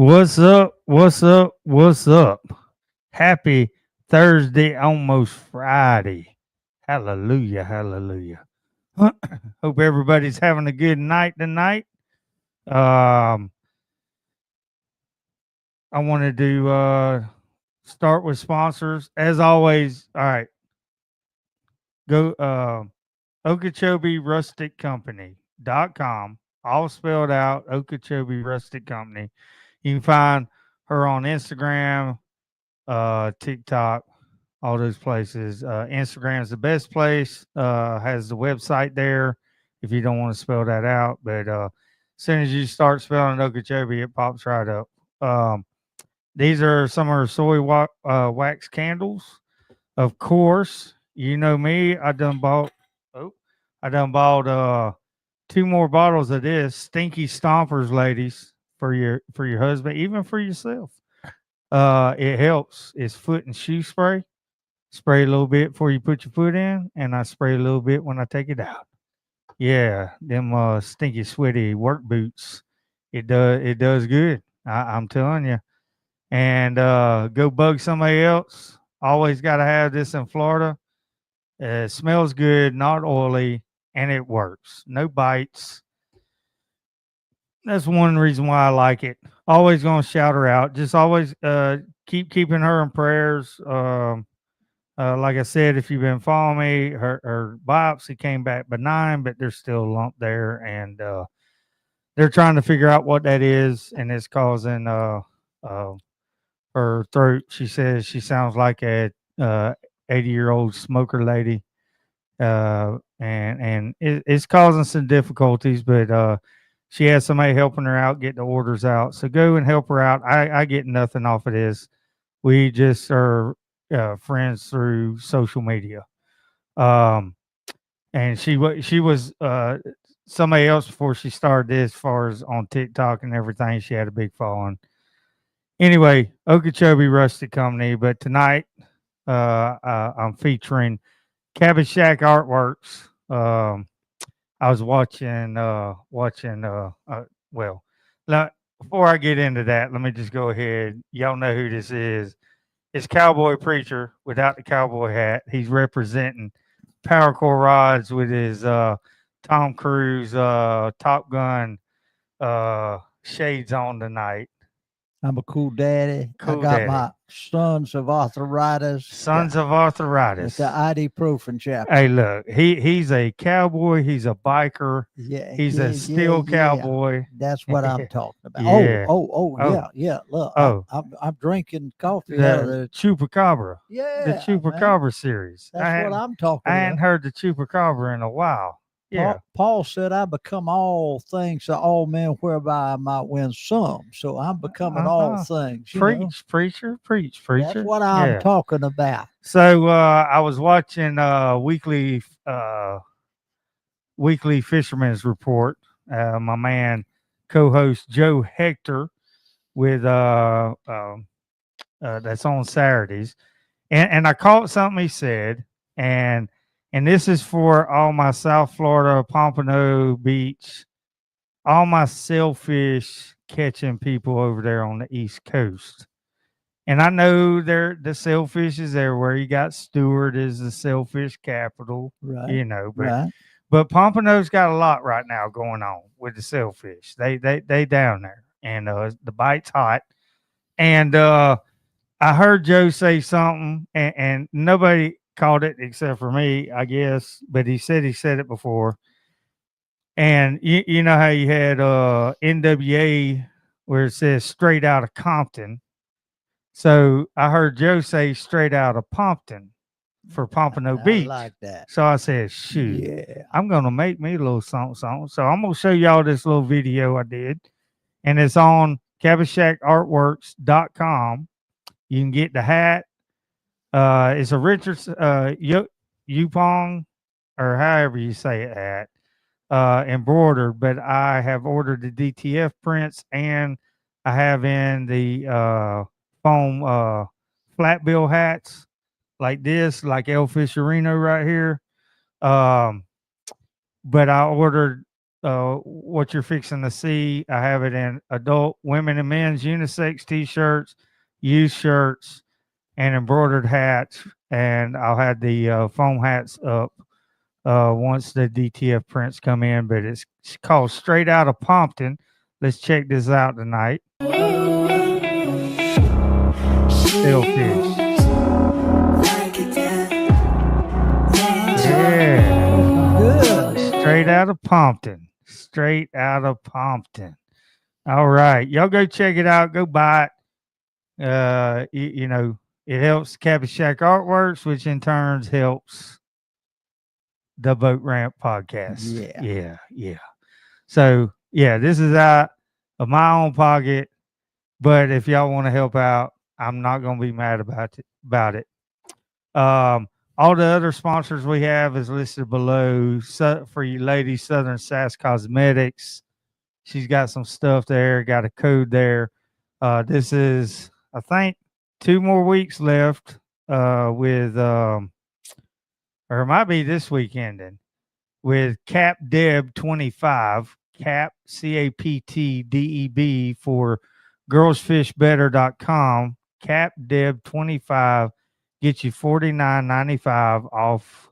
What's up? What's up? What's up? Happy Thursday, almost Friday. Hallelujah, hallelujah. Hope everybody's having a good night tonight. Um, I wanted to start with sponsors. As always, all right, go Okeechobee Rustic Company.com, all spelled out, Okeechobee Rustic Company. You can find her on Instagram, TikTok, all those places. Instagram is the best place. Has the website there if you don't want to spell that out. But as soon as you start spelling Okeechobee, it pops right up. These are some of our wax candles. Of course, you know me. I done bought two more bottles of this Stinky Stompers, ladies, for your husband, even for yourself. It helps. It's foot and shoe spray. Spray a little bit before you put your foot in, and I spray a little bit when I take it out. Yeah, them stinky, sweaty work boots. It does good. I'm telling you. And go bug somebody else. Always got to have this in Florida. It smells good, not oily, and it works. No bites. That's one reason why I like it. Always gonna shout her out. Just always keeping her in prayers. Like I said, if you've been following me, her biopsy came back benign, but there's still a lump there, and they're trying to figure out what that is, and it's causing her throat. She says she sounds like a 80-year-old smoker lady, and it's causing some difficulties, but she has somebody helping her out, get the orders out. So go and help her out. I get nothing off of this. We just are friends through social media. Um, and she was somebody else before she started this, as far as on TikTok and everything. She had a big following. Anyway, Okeechobee Rustic Company. But tonight, I'm featuring Cabbageshack Artworks. I was watching. Well, before I get into that, let me just go ahead. Y'all know who this is. It's Cowboy Preacher without the cowboy hat. He's representing Powercore Rods with his Tom Cruise Top Gun shades on tonight. I'm a cool daddy. Cool I got daddy. my sons of arthritis. Sons of With arthritis. the ibuprofen chapter. Hey, look, he's a cowboy. He's a biker. Yeah, He's a steel cowboy. That's what I'm talking about. Yeah. Yeah. Look, Oh. I'm drinking coffee out of The the. Chupacabra. Yeah, The man. Chupacabra series. That's what I'm talking I about. hadn't heard the Chupacabra in a while. Yeah. Paul said, I become all things to all men whereby I might win some. So I'm becoming all things. Preach, preacher. That's what I'm talking about. So I was watching weekly fisherman's report. My man co-host Joe Hector with that's on Saturdays. And I caught something he said, and this is for all my South Florida, Pompano Beach, all my sailfish catching people over there on the East Coast. And I know the sailfish is everywhere. You got Stewart is the sailfish capital, Right. But Pompano's got a lot right now going on with the sailfish. They down there, and the bite's hot. And I heard Joe say something, and nobody caught it except for me, I guess. But he said it before. And you know how you had NWA where it says straight out of Compton. So I heard Joe say straight out of Pompton for Pompano Beach. I like that. So I said, shoot, I'm going to make me a little something. So I'm going to show y'all this little video I did. And it's on CabbageshackArtworks.com. You can get the hat. It's a Richards Yupong, or however you say it, hat, embroidered. But I have ordered the DTF prints, and I have in the foam flat bill hats like this, like El Fisherino right here. But I ordered what you're fixing to see. I have it in adult, women, and men's unisex t-shirts, youth shirts, and embroidered hats. And I'll have the foam hats up once the DTF prints come in. But it's called Straight Out of Pompton. Let's check this out tonight. Sailfish. Yeah. Good. Straight out of Pompton. Straight out of Pompton. All right. Y'all go check it out. Go buy it. You know, it helps Cabbageshack Artworks, which in turn helps the Boat Ramp podcast. Yeah. So, yeah, this is out of my own pocket. But if y'all want to help out, I'm not going to be mad about it. All the other sponsors we have is listed below. For you ladies, Southern Sass Cosmetics. She's got some stuff there, got a code there. This is, I think, 2 more weeks left with, or it might be this weekending, with Cap Deb 25, Cap CAPTDEB for girlsfishbetter.com. Cap Deb 25 get you $49.95 off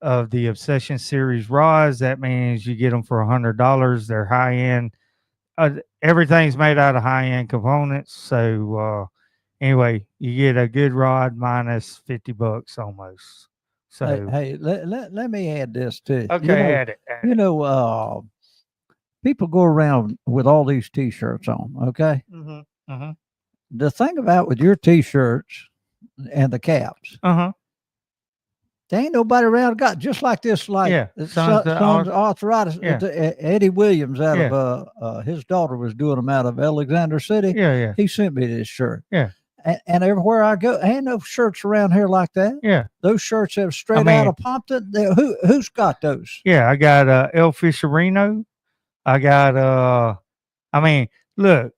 of the Obsession Series rods. That means you get them for $100. They're high end. Everything's made out of high end components. So anyway, you get a good rod minus $50 almost. So hey, let me add this too. okay, add it. People go around with all these t-shirts on. Okay. The thing about with your t-shirts and the caps, there ain't nobody around got just like this, like Son's Arthritis. Eddie Williams out of his daughter was doing them out of Alexander City. He sent me this shirt. And everywhere I go, ain't no shirts around here like that. Those shirts have Straight Out of Pompton. Who's got those? I got El Fisherino. I got look.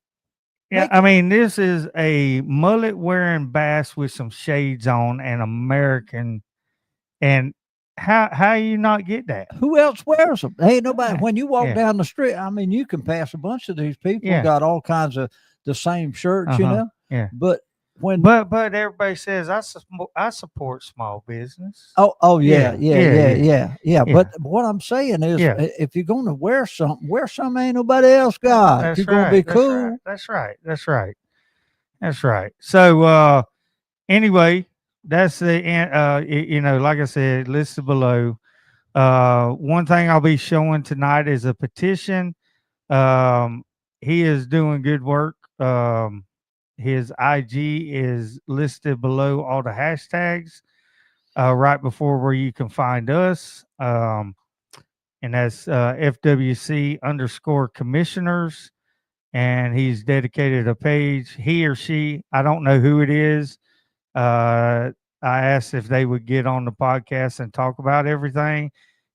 This is a mullet wearing bass with some shades on and American. And how you not get that? Who else wears them? Ain't nobody. When you walk down the street, you can pass a bunch of these people got all kinds of the same shirts, you know. But but everybody says I support small business. Yeah. But what I'm saying is, if you're going to wear something ain't nobody else got. That's you're going to be cool. That's right. So anyway, that's the like I said, listed below. One thing I'll be showing tonight is a petition. He is doing good work. His IG is listed below all the hashtags right before where you can find us. And that's FWC _Commissioners. And he's dedicated a page. He or she, I don't know who it is. I asked if they would get on the podcast and talk about everything.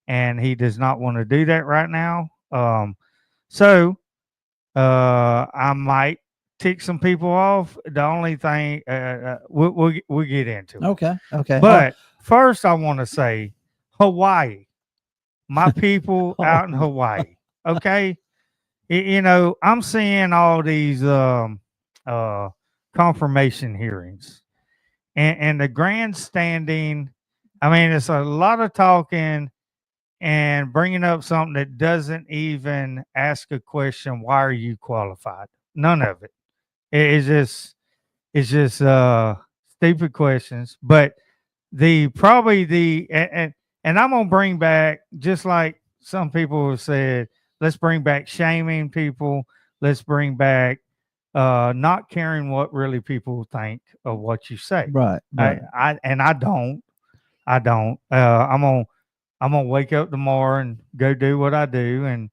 And he does not want to do that right now. So I might tick some people off. The only thing we'll get into it. Okay. But first, I want to say Hawaii, my people out in Hawaii. Okay, I'm seeing all these confirmation hearings and the grandstanding. It's a lot of talking and bringing up something that doesn't even ask a question. Why are you qualified? None of it. It's just stupid questions. But and I'm gonna bring back, just like some people have said, let's bring back shaming people. Let's bring back not caring what really people think of what you say. Right. I don't. I'm gonna wake up tomorrow and go do what I do, and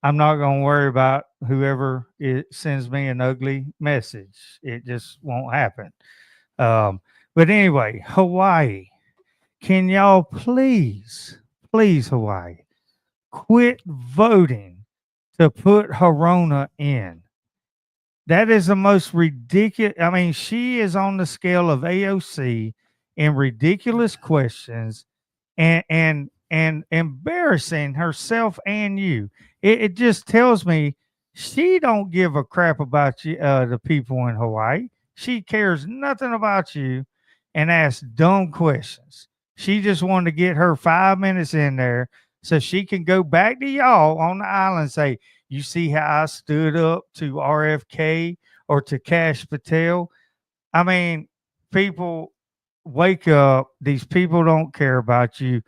I'm not going to worry about whoever sends me an ugly message. It just won't happen. But anyway, Hawaii, can y'all please, Hawaii, quit voting to put Harona in? That is the most ridiculous. She is on the scale of AOC in ridiculous questions. And and embarrassing herself and you. It just tells me she don't give a crap about you, the people in Hawaii. She cares nothing about you and asks dumb questions. She just wanted to get her 5 minutes in there so she can go back to y'all on the island and say, you see how I stood up to RFK or to Cash Patel? I mean, people, wake up. These people don't care about you.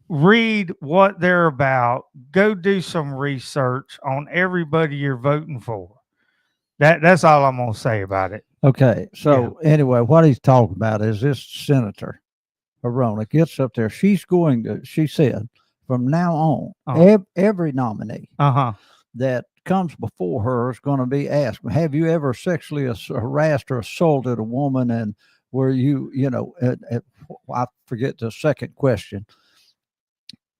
Read what they're about. Go do some research on everybody you're voting for. That's all I'm gonna say about it. Okay. So anyway, what he's talking about is this Senator Arona gets up there. She said, from now on, every nominee that comes before her is going to be asked, have you ever sexually harassed or assaulted a woman? And were you, I forget the second question.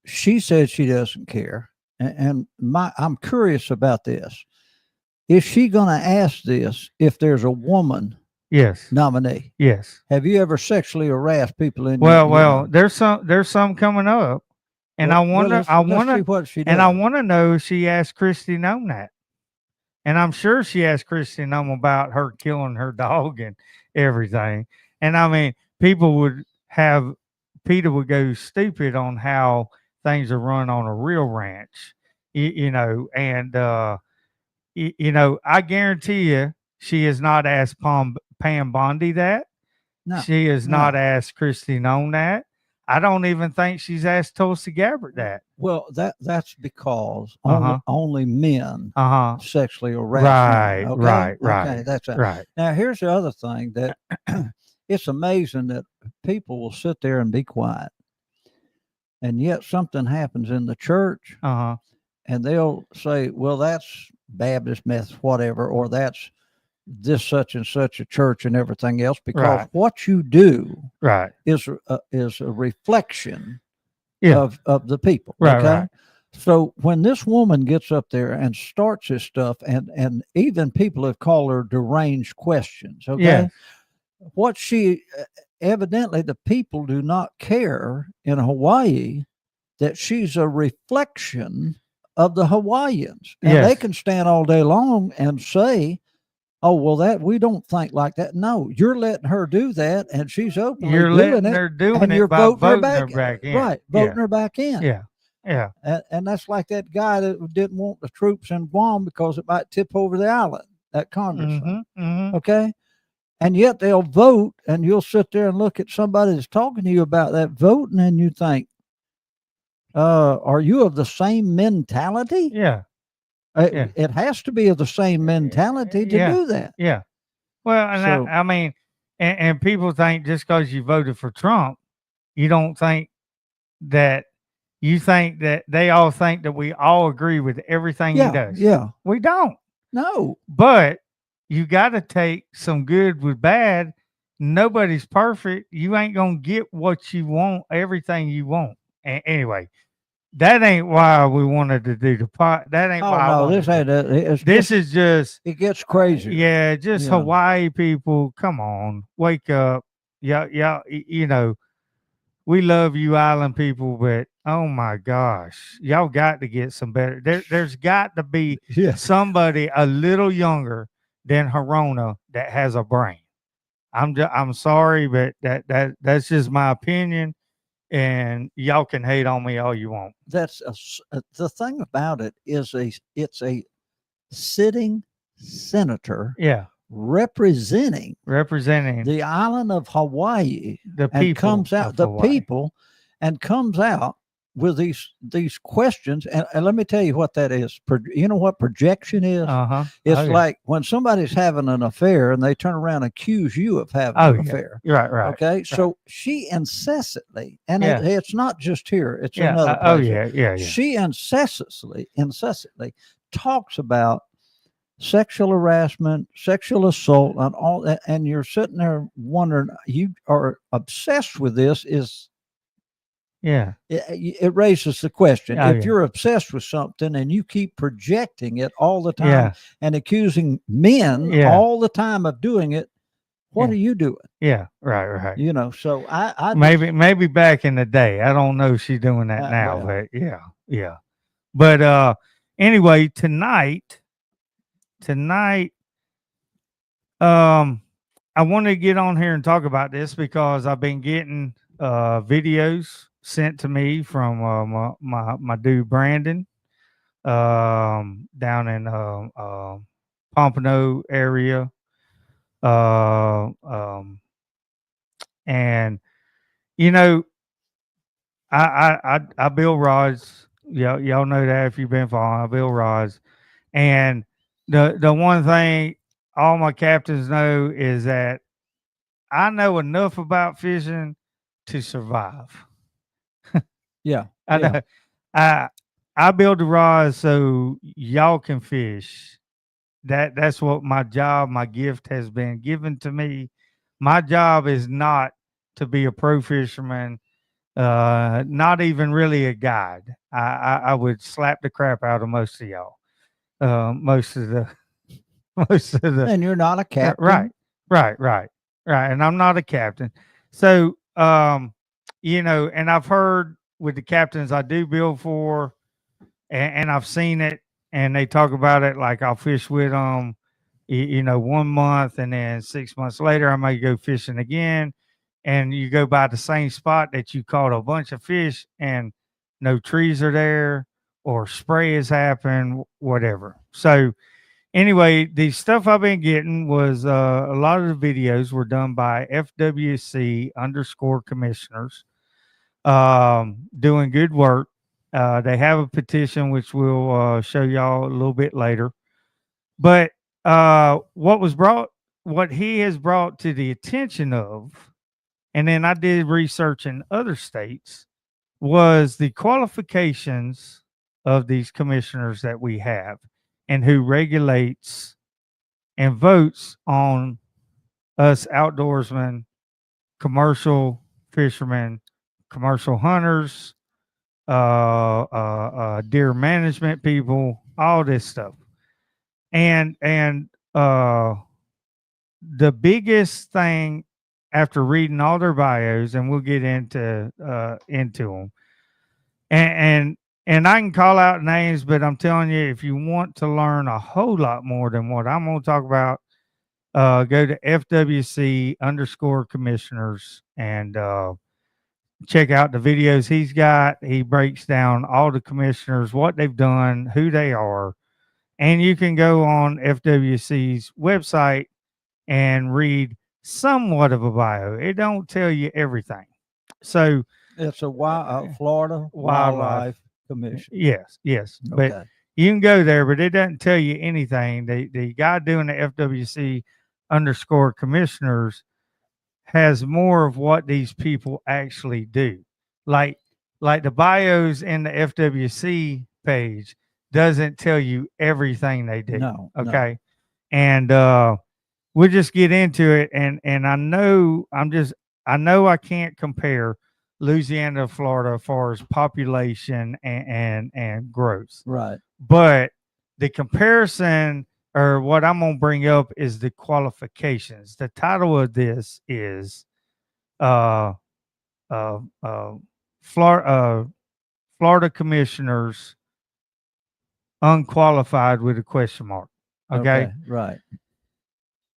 She said she doesn't care. And I'm curious about this. Is she going to ask this if there's a woman nominee? Yes. Have you ever sexually harassed people in Well, there's some coming up. And I want to know if she asked Kristi Noem that. And I'm sure she asked Kristi Noem about her killing her dog and everything. And I mean, Peter would go stupid on how things are run on a real ranch, and I guarantee you she has not asked Pam Bondi that. No, she has not asked Kristi Noem that. I don't even think she's asked Tulsi Gabbard that. Well, that's because only men sexually harass men. Right. Okay, that's right. Now, here's the other thing that it's amazing that people will sit there and be quiet, and yet something happens in the church, and they'll say, well, that's Baptist, Methodist, whatever, or that's this such and such a church and everything else, because what you do is a reflection of the people. Right. So when this woman gets up there and starts this stuff, and even people have called her deranged questions, what she evidently, the people do not care in Hawaii that she's a reflection of the Hawaiians, and they can stand all day long and say, oh, well, that we don't think like that. No, you're letting her do that, and she's openly doing it. Her doing and it you're by voting her back in. Right, voting her back in. Yeah. And that's like that guy that didn't want the troops in Guam because it might tip over the island, that congressman. Okay? And yet they'll vote, and you'll sit there and look at somebody that's talking to you about that voting, and you think, are you of the same mentality? Yeah. It has to be of the same mentality to do that. Yeah. Well, and I mean, and people think just because you voted for Trump, you don't think that they all think that we all agree with everything he does. Yeah. We don't. No. But you got to take some good with bad. Nobody's perfect. You ain't going to get what you want, everything you want. Anyway. That ain't why we wanted to do the pot. That ain't why. No, this is just. It gets crazy. Yeah, just Hawaii people. Come on, wake up. Yeah. We love you, island people, but oh my gosh, y'all got to get some better. There's got to be somebody a little younger than Arona that has a brain. I'm sorry, but that's just my opinion. And y'all can hate on me all you want. That's the thing about it is it's a sitting senator. Representing the island of Hawaii. The people comes out with these questions, and let me tell you what that is. You know what projection is? It's like when somebody's having an affair and they turn around and accuse you of having an affair. Right. Okay, right. So she incessantly, and it's not just here; it's another place. She incessantly talks about sexual harassment, sexual assault, and all that, and you're sitting there wondering, you are obsessed with this. It raises the question, if you're obsessed with something and you keep projecting it all the time and accusing men all the time of doing it, What Yeah. are you doing? Yeah, right. You know, so I Maybe back in the day. I don't know if she's doing that now, well, but yeah. But anyway, tonight, I want to get on here and talk about this because I've been getting videos sent to me from my dude Brandon down in Pompano area. And you know, I build rods. Y'all know that if you've been following. I build rods, and the one thing all my captains know is that I know enough about fishing to survive. yeah, I yeah. know, I build the rods so y'all can fish. That's what my job, my gift has been given to me. My job is not to be a pro fisherman, not even really a guide. I would slap the crap out of most of y'all. Most of the most of the And you're not a captain. right. And I'm not a captain. So and I've heard with the captains I do build for, and I've seen it, and they talk about it like I'll fish with them, 1 month, and then 6 months later I may go fishing again, and you go by the same spot that you caught a bunch of fish, and no trees are there, or spray has happened, whatever. So anyway, the stuff I've been getting was a lot of the videos were done by FWC _commissioners, doing good work. They have a petition which we'll show y'all a little bit later. But what he has brought to the attention of, and then I did research in other states, was the qualifications of these commissioners that we have and who regulates and votes on us outdoorsmen, commercial fishermen, commercial hunters, deer management people, all this stuff. And the biggest thing after reading all their bios, and we'll get into them, and I can call out names, but I'm telling you, if you want to learn a whole lot more than what I'm going to talk about, go to FWC _commissioners and check out the videos he's got. He breaks down all the commissioners, what they've done, who they are, and you can go on FWC's website and read somewhat of a bio. It don't tell you everything. So it's a Florida Wildlife Commission. Yes. Okay. But you can go there, but it doesn't tell you anything. The guy doing the FWC _commissioners has more of what these people actually do. Like the bios in the FWC page doesn't tell you everything they do. No. Okay. No. And we'll just get into it. And I know I can't compare Louisiana to Florida as far as population and growth. Right. But the comparison, or what I'm going to bring up, is the qualifications. The title of this is Florida Commissioners Unqualified with a question mark. Okay. Right.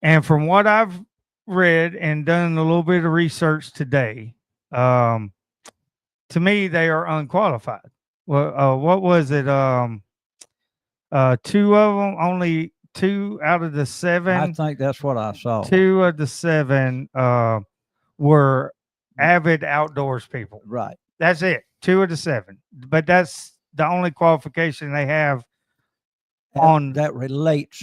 And from what I've read and done a little bit of research today, to me, they are unqualified. Well, what was it? Two of them, only 2 out of the 7. I think that's what I saw. 2 of the 7 were avid outdoors people. Right. That's it. 2 of the 7. But that's the only qualification they have on that relates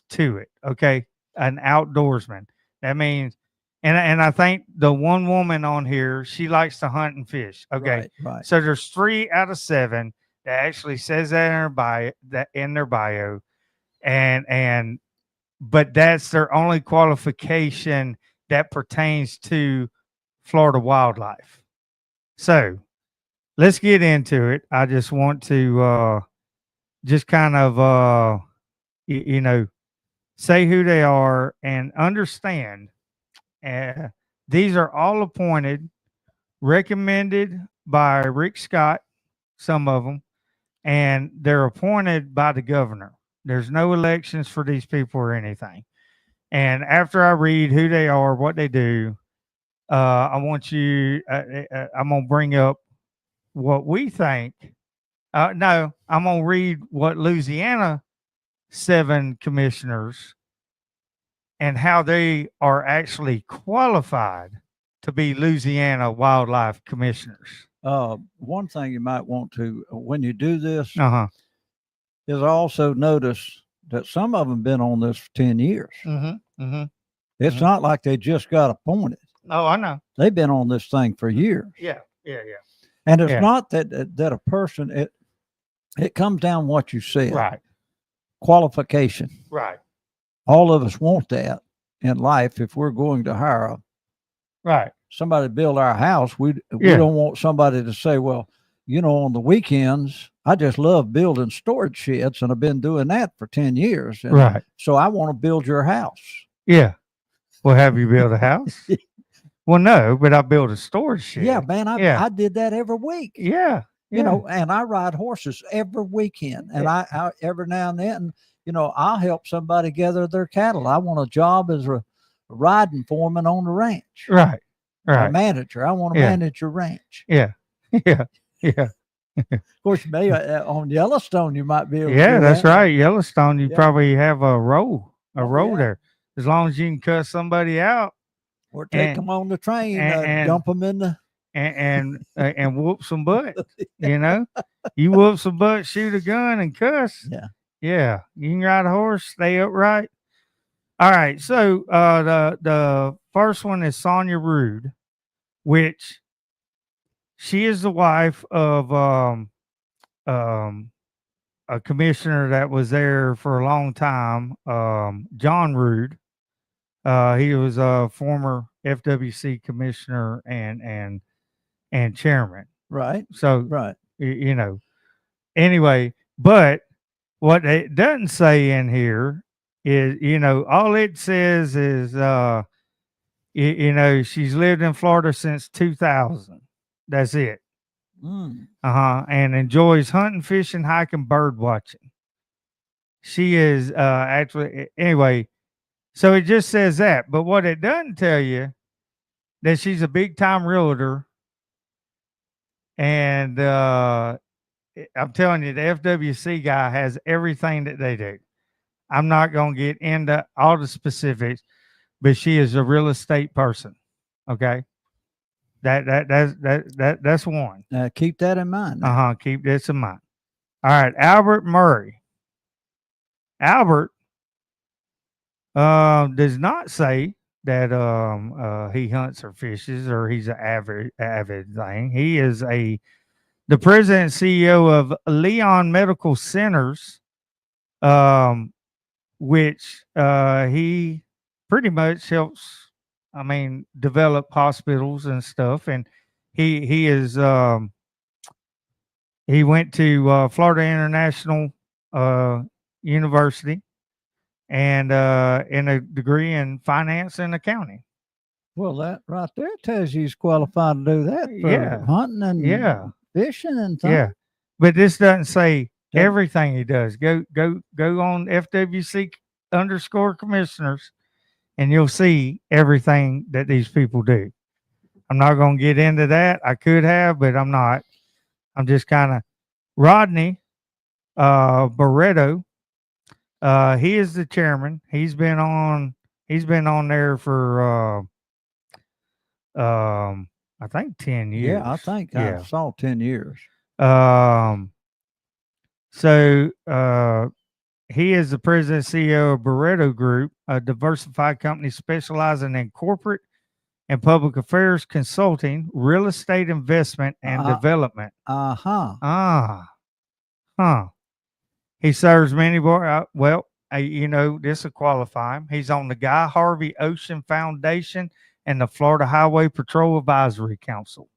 to it. Okay. An outdoorsman. That means, and I think the one woman on here, she likes to hunt and fish. Okay. Right. So there's 3 out of 7 that actually says that in their bio. But that's their only qualification that pertains to Florida wildlife. So let's get into it. I just want to just kind of say who they are, and understand these are all appointed, recommended by Rick Scott, some of them, and they're appointed by the governor. There's no elections for these people or anything. And after I read who they are, what they do, I want you, I'm going to bring up what we think. No, I'm going to read what Louisiana 7 commissioners and how they are actually qualified to be Louisiana wildlife commissioners. One thing you might want to, when you do this, Uh-huh. is also notice that some of them been on this for 10 years. Mm-hmm. Mm-hmm. It's not like they just got appointed. Oh, I know. They've been on this thing for years. Yeah. And it's not that a person, it comes down what you said. Right. Qualification. Right. All of us want that in life. If we're going to hire somebody to build our house, we don't want somebody to say, well, on the weekends, I just love building storage sheds, and I've been doing that for 10 years. And so I want to build your house. Yeah. Well, have you built a house? Well, no, but I built a storage shed. Yeah, man, I did that every week. Yeah. And I ride horses every weekend, and I every now and then, I'll help somebody gather their cattle. I want a job as a riding foreman on the ranch. Right. A manager. I want to manage your ranch. Yeah. Of course, maybe on Yellowstone, you might be able to do that's that. right. Yellowstone, you probably have a row there. As long as you can cuss somebody out. Or take them on the train, dump them in the... And whoop some butt. You whoop some butt, shoot a gun, and cuss. Yeah. You can ride a horse, stay upright. All right. So the first one is Sonia Rude, which she is the wife of a commissioner that was there for a long time, John Rude. He was a former FWC commissioner and chairman. Right. So, anyway, but what it doesn't say in here is, all it says is, she's lived in Florida since 2000. That's it. And enjoys hunting, fishing, hiking, bird watching. She is actually, anyway, so it just says that. But what it doesn't tell you, that she's a big time realtor. And I'm telling you, the FWC guy has everything that they do. I'm not going to get into all the specifics, but she is a real estate person. Okay. That's one. Keep that in mind. Keep this in mind. All right. Albert Murray. Albert does not say that he hunts or fishes or he's an avid thing. He is the president and CEO of Leon Medical Centers, which he pretty much helps, develop hospitals and stuff. And he is he went to Florida International University and in a degree in finance and accounting. Well, that right there tells you he's qualified to do that for hunting and fishing and things. Yeah, but this doesn't say everything he does. Go on FWC _commissioners, and you'll see everything that these people do. I'm not going to get into that. I could have, but I'm not. I'm just kind of Rodney Barreto. He is the chairman. He's been on there for I think 10 years. Yeah, I think I saw 10 years. So he is the president and CEO of Barreto Group, a diversified company specializing in corporate and public affairs consulting, real estate investment, and development. He serves many boards. This will qualify him. He's on the Guy Harvey Ocean Foundation and the Florida Highway Patrol Advisory Council.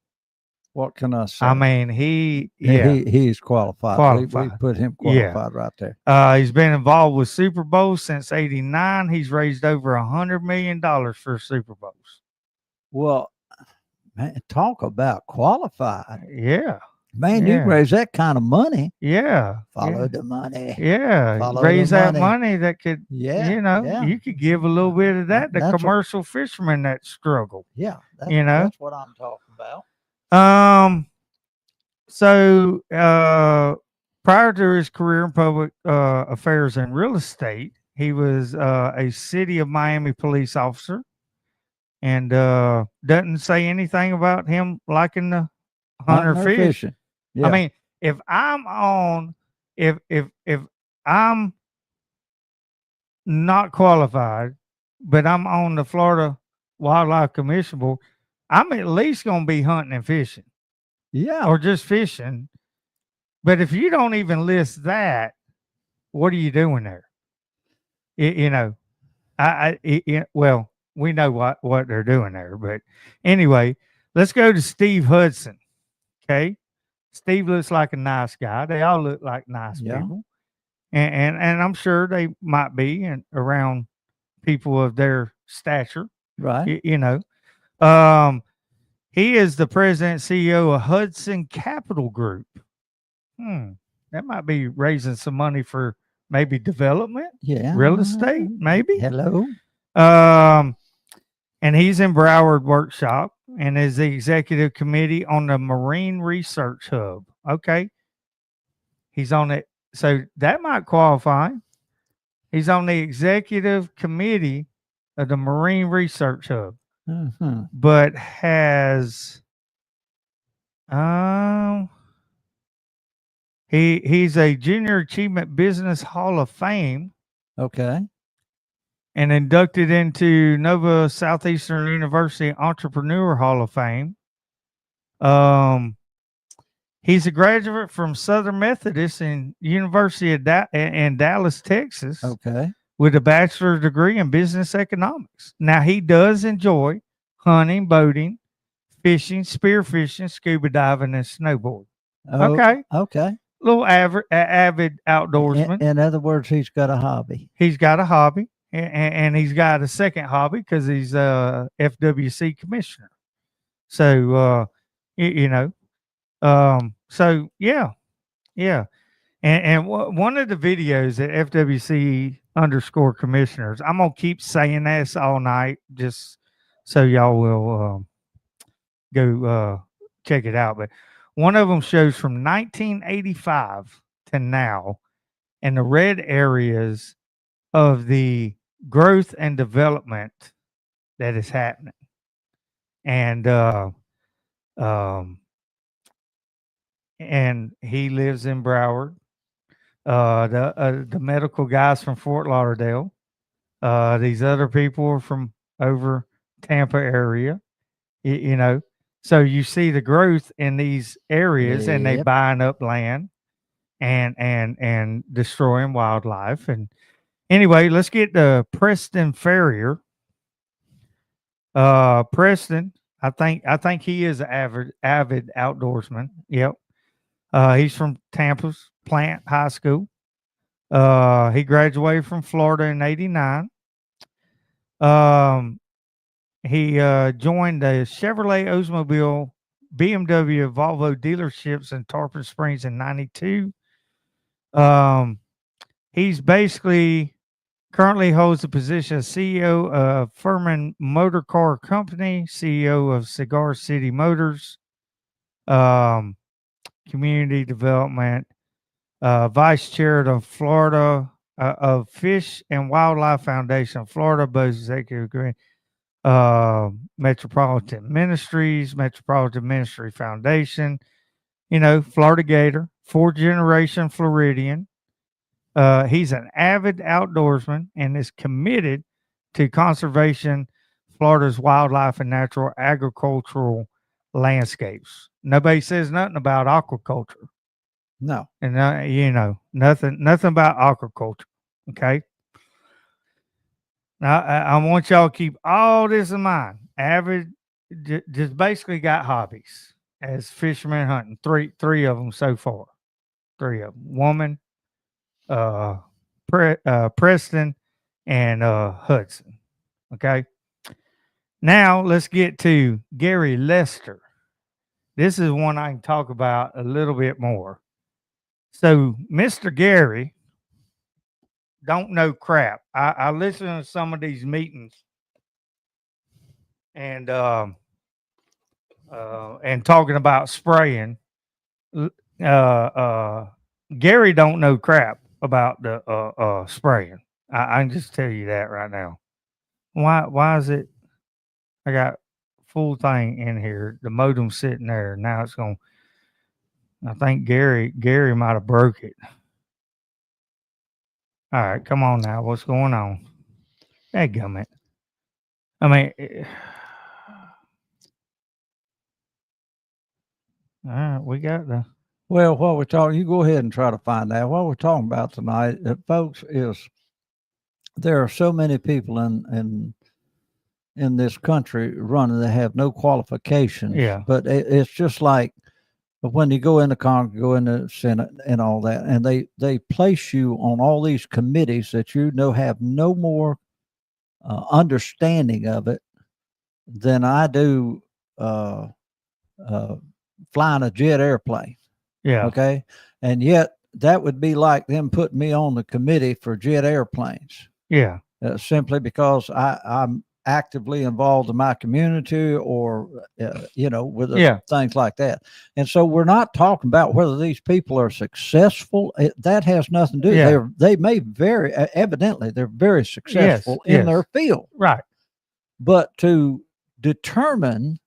What can I say? I mean, he's qualified. We qualified. put him Yeah. qualified right there. He's been involved with Super Bowls since '89. He's raised over $100 million for Super Bowls. Well, man, talk about qualified. Yeah. Man, you raise that kind of money. Yeah. Follow the money. Yeah. Follow raise the that money. money that could, Yeah. you know, you could give a little bit of that to That's commercial fishermen that struggle. Yeah. You know, that's what I'm talking about. So prior to his career in public affairs and real estate, he was a city of Miami police officer, and doesn't say anything about him liking the hunter fishing. Yeah. I mean, if I'm not qualified, but I'm on the Florida Wildlife Commission Board, I'm at least going to be hunting and fishing. Yeah. Or just fishing. But if you don't even list that, what are you doing there? You know, well, we know what they're doing there. But anyway, let's go to Steve Hudson. Okay. Steve looks like a nice guy. They all look like nice people. And I'm sure they might be around people of their stature. Right. You know. He is the president CEO of Hudson Capital Group. That might be raising some money for maybe development. Yeah. Real estate, maybe. Hello. And he's in Broward Workshop and is the executive committee on the Marine Research Hub. Okay. He's on it. So that might qualify. He's on the executive committee of the Marine Research Hub. But has he's a Junior Achievement Business Hall of Fame. Okay. And inducted into Nova Southeastern University Entrepreneur Hall of Fame. He's a graduate from Southern Methodist and University of in Dallas, Texas. Okay. With a bachelor's degree in business economics. Now, he does enjoy hunting, boating, fishing, spearfishing, scuba diving, and snowboarding. Okay. Okay. Little avid outdoorsman. In other words, he's got a hobby. He's got a hobby, and he's got a second hobby because he's a FWC commissioner. So, you know, so yeah. And one of the videos at FWC_commissioners, I'm going to keep saying this all night just so y'all will go check it out. But one of them shows from 1985 to now and the red areas of the growth and development that is happening. And he lives in Broward. The medical guys from Fort Lauderdale. These other people are from over Tampa area. You know, so you see the growth in these areas, and they buying up land and destroying wildlife. And anyway, let's get to Preston Ferrier. Preston, I think he is an avid outdoorsman. Yep. He's from Tampa's Plant High School. He graduated from Florida in '89. He joined the Chevrolet, Oldsmobile, BMW, Volvo dealerships in Tarpon Springs in '92. He's basically currently holds the position of CEO of Furman Motor Car Company, CEO of Cigar City Motors, community development, vice chair of Florida of Fish and Wildlife Foundation of Florida, both executive agreement, Metropolitan Ministries, Metropolitan Ministry Foundation, you know, Florida Gator, 4th generation Floridian. He's an avid outdoorsman and is committed to conservation, Florida's wildlife and natural agricultural landscapes. Nobody says nothing about aquaculture. No. And, you know, nothing about aquaculture. Okay. Now, I want y'all to keep all this in mind. Avid, just basically got hobbies. as fishermen hunting. Three of them so far. 3 of them. Woman, Preston, and Hudson. Okay. Now let's get to Gary Lester. This is one I can talk about a little bit more. So Mr. Gary don't know crap. I listen to some of these meetings and talking about spraying. Gary don't know crap about the spraying. I can just tell you that right now. Why is it? I got full thing in here. The modem sitting there. Now it's going. I think Gary might have broke it. All right, come on now. What's going on? Dadgummit. I mean, all right, we got the. Well, what we're talking, you go ahead and try to find out. What we're talking about tonight, folks, is there are so many people in this country running that have no qualifications. Yeah. But it's just like when you go into Congress, go into Senate and all that, and they place you on all these committees that you know have no more understanding of it than I do flying a jet airplane. Yeah. Okay. And yet that would be like them putting me on the committee for jet airplanes. Yeah. Simply because I'm actively involved in my community or, with things like that. And so we're not talking about whether these people are successful. That has nothing to do. Yeah. They may evidently they're very successful in their field. Right. But to determine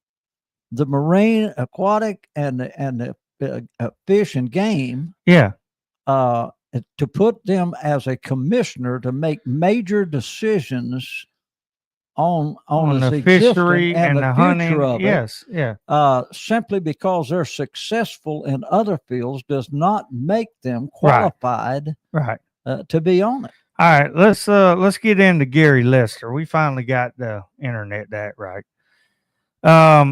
the marine, aquatic, and the fish and game, to put them as a commissioner to make major decisions on the fishery and the hunting of it, simply because they're successful in other fields does not make them qualified to be on it. All right, let's get into Gary Lester. We finally got the internet that right.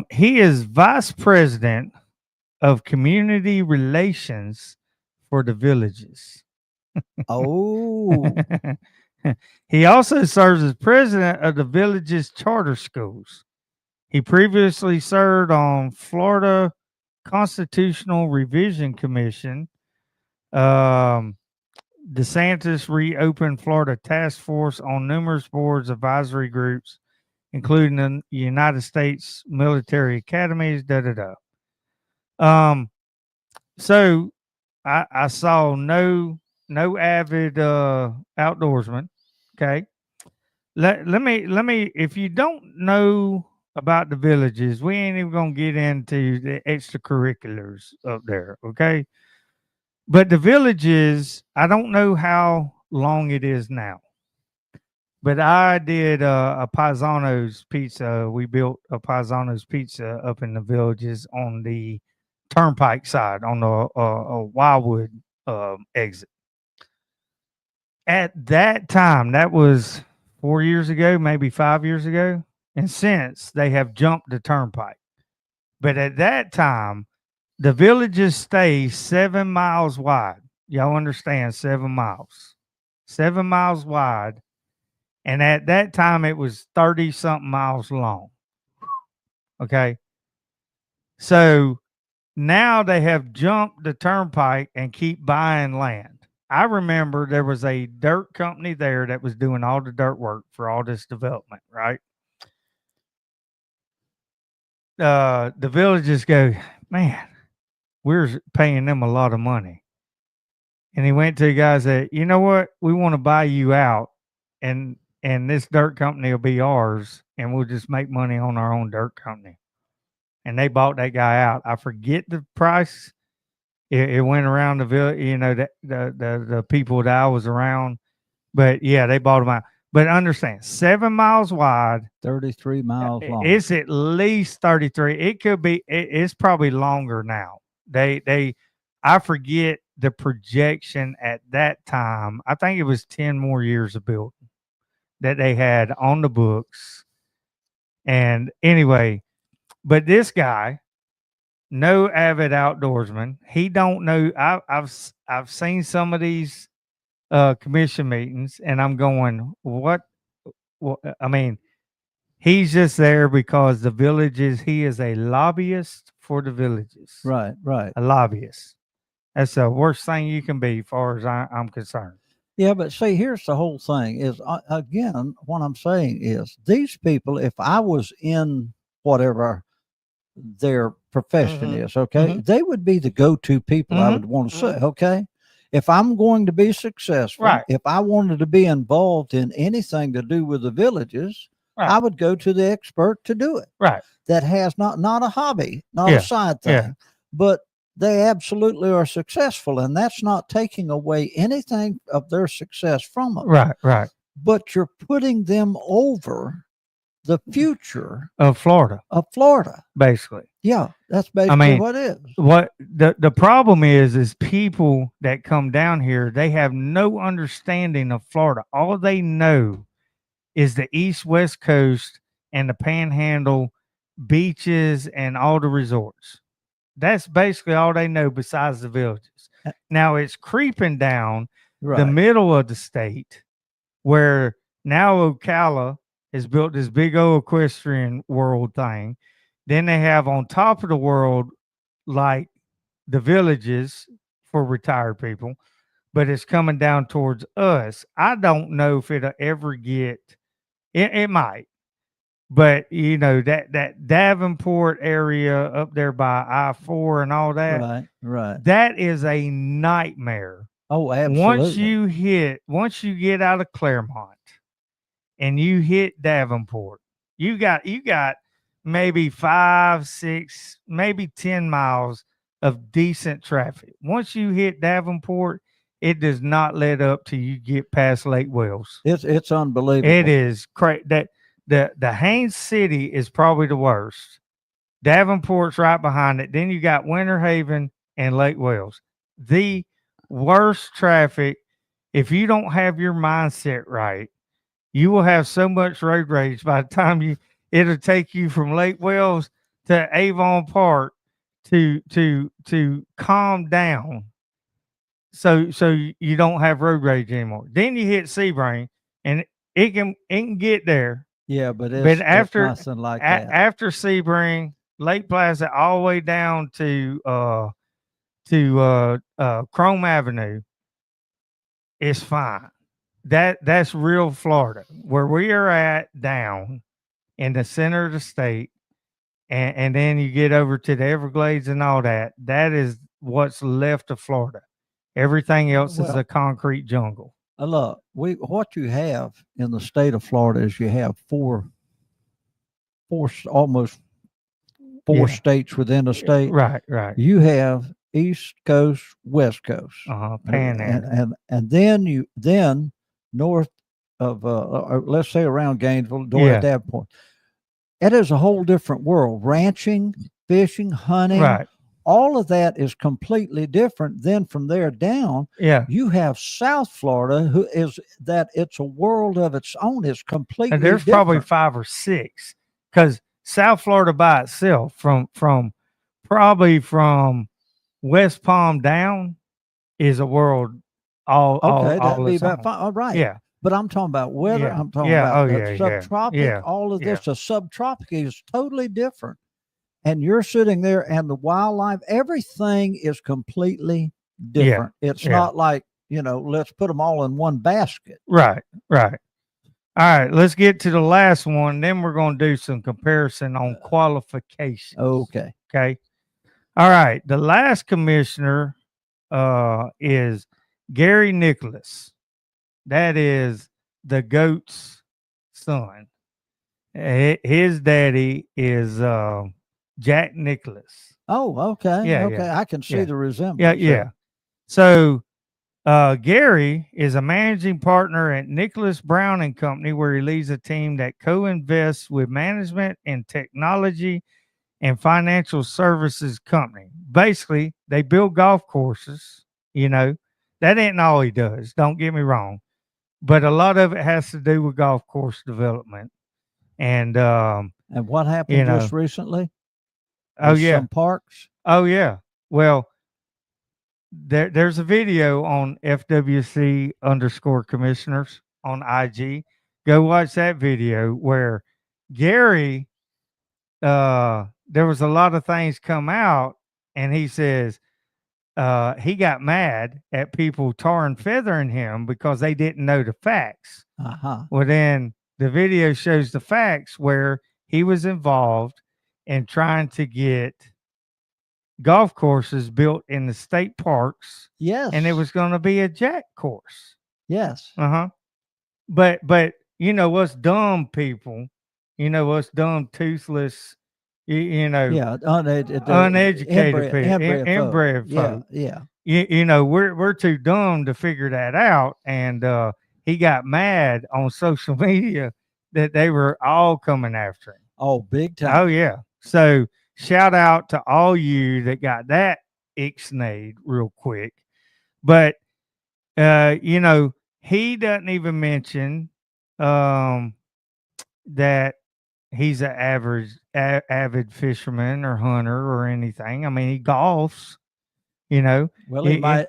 He is vice president of community relations for the villages. Oh. He also serves as president of the villages charter schools. He previously served on Florida Constitutional Revision Commission. DeSantis reopened Florida task force on numerous boards, advisory groups, including the United States military academies. So I saw no avid outdoorsman. Okay. Let me if you don't know about the villages, we ain't even gonna get into the extracurriculars up there, okay? But the villages, I don't know how long it is now. But I did a Paisano's pizza. We built a Paisano's pizza up in the villages on the turnpike side, on the Wildwood exit. At that time, that was 4 years ago, maybe 5 years ago. And since they have jumped the turnpike. But at that time, the villages stay 7 miles wide. Y'all understand 7 miles. 7 miles wide. And at that time, it was 30-something miles long. Okay. So now they have jumped the turnpike and keep buying land. I remember there was a dirt company there that was doing all the dirt work for all this development, right? The villages go, man, we're paying them a lot of money. And he went to the guys that, you know what, we want to buy you out, and this dirt company will be ours, and we'll just make money on our own dirt company. And they bought that guy out. I forget the price. It went around the village, the people that I was around. But yeah, they bought him out. But understand, 7 miles wide, 33 miles long. It's at least 33. It could be. It's probably longer now. I forget the projection at that time. I think it was 10 more years of building that they had on the books. And anyway, but this guy, no avid outdoorsman. He don't know. I've seen some of these commission meetings, and I'm going, what? I mean, he's just there because the villages. He is a lobbyist for the villages. Right. A lobbyist. That's the worst thing you can be, as far as I'm concerned. Yeah, but see, here's the whole thing is, again, what I'm saying is these people, if I was in whatever their profession is, okay, they would be the go-to people I would want to say, okay? If I'm going to be successful, if I wanted to be involved in anything to do with the villages, I would go to the expert to do it. Right. That has not a hobby, not a side thing, but they absolutely are successful, and that's not taking away anything of their success from them. Right. But you're putting them over the future of Florida. Basically. Yeah, that's basically what it is. What the problem is people that come down here, they have no understanding of Florida. All they know is the East West Coast and the Panhandle beaches and all the resorts. That's basically all they know besides the villages. Now it's creeping down the middle of the state, where now Ocala has built this big old equestrian world thing. Then they have on top of the world, like the villages for retired people, but it's coming down towards us. I don't know if it'll ever get, it might. But you know, that Davenport area up there by I-4 and all that, right. That is a nightmare. Oh, absolutely. Once you get out of Claremont and you hit Davenport, you got maybe 5, 6, maybe 10 miles of decent traffic. Once you hit Davenport, it does not let up till you get past Lake Wells. It's unbelievable. It is crazy. The Haines City is probably the worst. Davenport's right behind it. Then you got Winter Haven and Lake Wells. The worst traffic. If you don't have your mindset right, you will have so much road rage by the time it'll take you from Lake Wells to Avon Park to calm down. So you don't have road rage anymore. Then you hit Sebring, and it can get there. Yeah, but after it's nothing like that. After Sebring, Lake Placid, all the way down to Chrome Avenue, it's fine. That's real Florida, where we are at, down in the center of the state, and then you get over to the Everglades and all that. That is what's left of Florida. Everything else is a concrete jungle. Look, what you have in the state of Florida is you have almost four states within a state. Right. You have East Coast, West Coast, Panhandle, and then north of let's say around Gainesville, at that point. It is a whole different world. Ranching, fishing, hunting. Right. All of that is completely different. Then from there down, you have South Florida, it's a world of its own. It's completely and there's different. Probably 5 or 6, because South Florida by itself, from West Palm down, is a world all that'd be about own. 5. All right. Yeah. But I'm talking about weather. I'm talking about subtropic. Yeah. All of this. The subtropic is totally different. And you're sitting there, and the wildlife, everything is completely different. It's not like, let's put them all in one basket. Right. All right, let's get to the last one. Then we're going to do some comparison on qualifications. Okay. All right. The last commissioner is Gary Nicholas. That is the GOAT's son. His daddy is Jack Nicholas. Oh, okay. Yeah, okay. Yeah. I can see the resemblance. Yeah. So Gary is a managing partner at Nicholas Brown and Company, where he leads a team that co-invests with management and technology and financial services company. Basically, they build golf courses. That ain't all he does. Don't get me wrong, but a lot of it has to do with golf course development. And what happened just recently? Oh yeah. Some parks. Oh yeah. Well, there's a video on FWC _ Commissioners on IG. Go watch that video where Gary, there was a lot of things come out, and he says he got mad at people tar and feathering him because they didn't know the facts. Well, then the video shows the facts where he was involved in trying to get golf courses built in the state parks. Yes. And it was going to be a jack course. Yes. But you know, us dumb people, you know, us dumb toothless, you know, uneducated people, inbred folk. Yeah. You know, we're too dumb to figure that out. And he got mad on social media that they were all coming after him. Oh, big time. Oh yeah. So shout out to all you that got that ixnayed real quick. But you know, he doesn't even mention that he's an avid fisherman or hunter or anything. I mean, he golfs, you know. Well, he might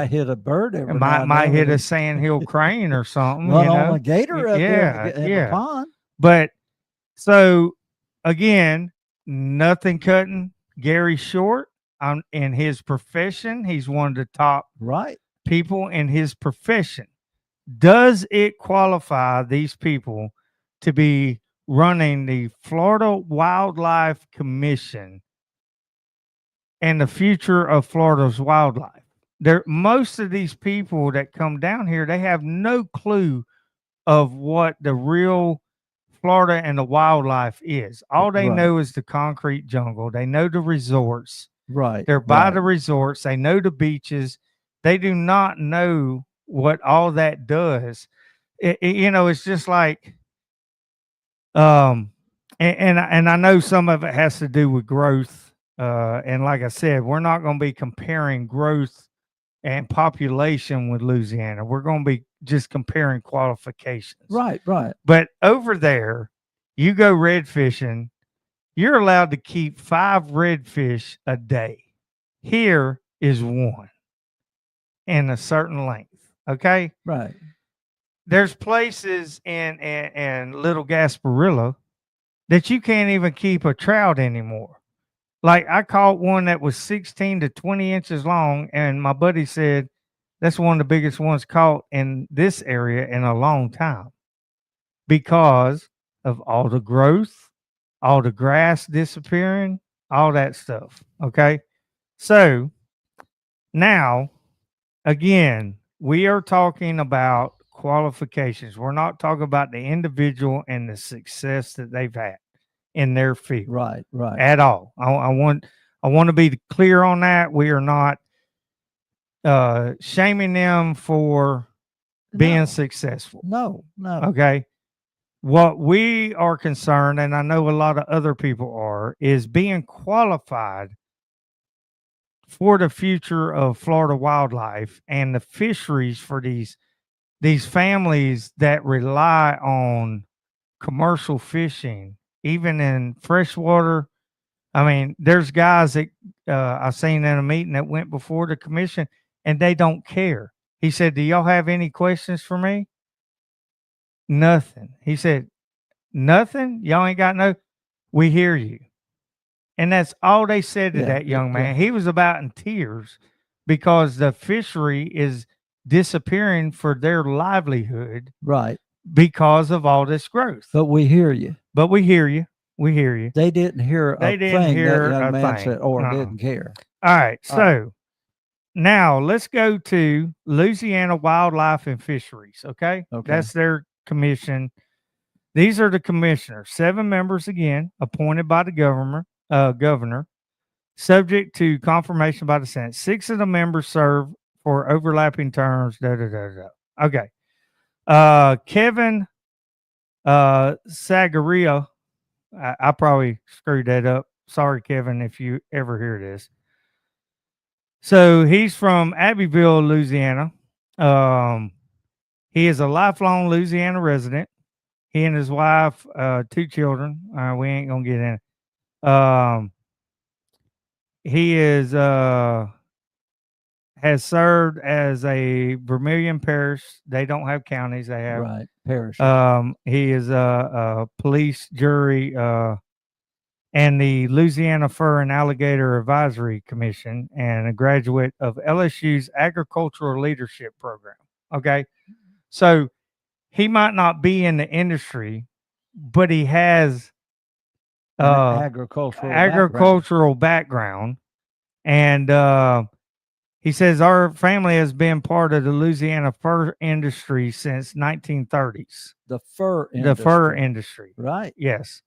hit a bird every now and might then hit a sandhill crane or something. Run you know? on a gator up there in the pond. But so again, nothing cutting Gary short. In his profession, he's one of the top people in his profession. Does it qualify these people to be running the Florida Wildlife Commission and the future of Florida's wildlife? Most of these people that come down here, they have no clue of what the real Florida and the wildlife is. All they know is the concrete jungle. They know the resorts. They're by the resorts. They know the beaches. They do not know what all that does. You know, it's just like, and I know some of it has to do with growth. And like I said, we're not going to be comparing growth and population with Louisiana. We're going to be just comparing qualifications. Right. But over there, you go red fishing, you're allowed to keep 5 redfish a day. Here is 1 in a certain length. Okay. Right. There's places in Little Gasparilla that you can't even keep a trout anymore. Like I caught one that was 16 to 20 inches long, and my buddy said that's one of the biggest ones caught in this area in a long time because of all the growth, all the grass disappearing, all that stuff. Okay. So now, again, we are talking about qualifications. We're not talking about the individual and the success that they've had in their field. Right. At all. I want to be clear on that. We are not shaming them for being successful. No. Okay. What we are concerned, and I know a lot of other people are, is being qualified for the future of Florida wildlife and the fisheries for these families that rely on commercial fishing, even in freshwater. I mean, there's guys that I seen in a meeting that went before the commission, and they don't care. He said, "Do y'all have any questions for me?" Nothing. He said, "Nothing? Y'all ain't got no? We hear you." And that's all they said to that young man. He was about in tears because the fishery is disappearing for their livelihood. Right. Because of all this growth. But we hear you. They didn't hear a thing that young man said or didn't care. All right. So now let's go to Louisiana Wildlife and Fisheries. Okay. That's their commission. These are the commissioners, 7 members again, appointed by the governor, subject to confirmation by the Senate. 6 of the members serve for overlapping terms. Okay. Kevin Sagaria, I probably screwed that up. Sorry, Kevin, if you ever hear this. So he's from Abbeville, Louisiana. He is a lifelong Louisiana resident. He and his wife, 2 children. We ain't gonna get in it. he is has served as a Vermilion Parish. They don't have counties. They have right parish. He is a police jury and the Louisiana Fur and Alligator Advisory Commission, and a graduate of LSU's Agricultural Leadership Program. Okay, so he might not be in the industry, but he has agricultural background. And he says our family has been part of the Louisiana fur industry since 1930s. The fur industry. Right. Yes.